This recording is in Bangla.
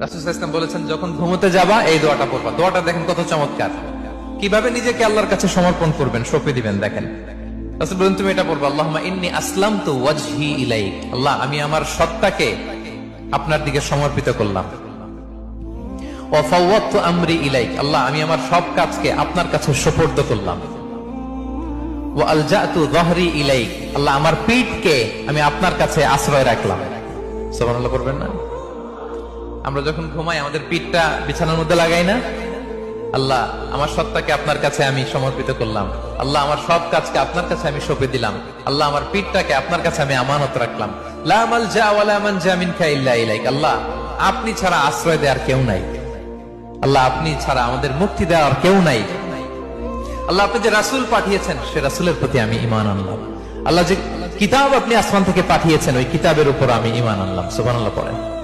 রাসূল সাল্লাল্লাহু আলাইহি ওয়াসাল্লাম বলেছেন, যখন ঘুমোতে যাবা এই দোয়াটা পড়বা। দোয়াটা দেখেন কত চমৎকার, কিভাবে নিজেকে আল্লাহর কাছে সমর্পণ করবেন, সঁপে দিবেন। দেখেন রাসূল বলেন, তুমি এটা পড়বা, আল্লাহুম্মা ইন্নী আসলামতু ওয়াজহি ইলাইক। আল্লাহ, আমি আমার সত্তাকে আপনার দিকে সমর্পিত করলাম। ওয়া ফাওয়াদতু আমরি ইলাইক। আল্লাহ, আমি আমার সব কাজকে আপনার কাছে সুপর্দ করলাম। ওয়া আলজাতু যহরি ইলাইক। আল্লাহ, আমার পিঠকে আমি আপনার কাছে আশ্রয় রাখলাম। সুবহানাল্লাহ পড়বেন না? আমরা যখন ঘুমাই আমাদের পিঠটা বিছানার মধ্যে লাগাই না? আল্লাহ, আমার সত্তাকে আপনার কাছে আমি সমর্পিত করলাম। আল্লাহ, আমার সব কাজকে আপনার কাছে আমি সঁপে দিলাম। আল্লাহ, আমার পিঠটাকে আপনার কাছে আমি আমানত রাখলাম। লা মালজা ওয়া লা মানজা মিনকা ইল্লা ইলাইক। আল্লাহ, আপনি ছাড়া আশ্রয় দেওয়ার কেউ নাই। আল্লাহ, আপনি ছাড়া আমাদের মুক্তি দেওয়ার কেউ নাই। আল্লাহ, আপনি যে রাসূল পাঠিয়েছেন সে রাসূলের প্রতি আমি ঈমান আনলাম। আল্লাহ, যে কিতাব আপনি আসমান থেকে পাঠিয়েছেন ওই কিতাবের উপর আমি ঈমান আনলাম। সুবহানাল্লাহ পড়েন।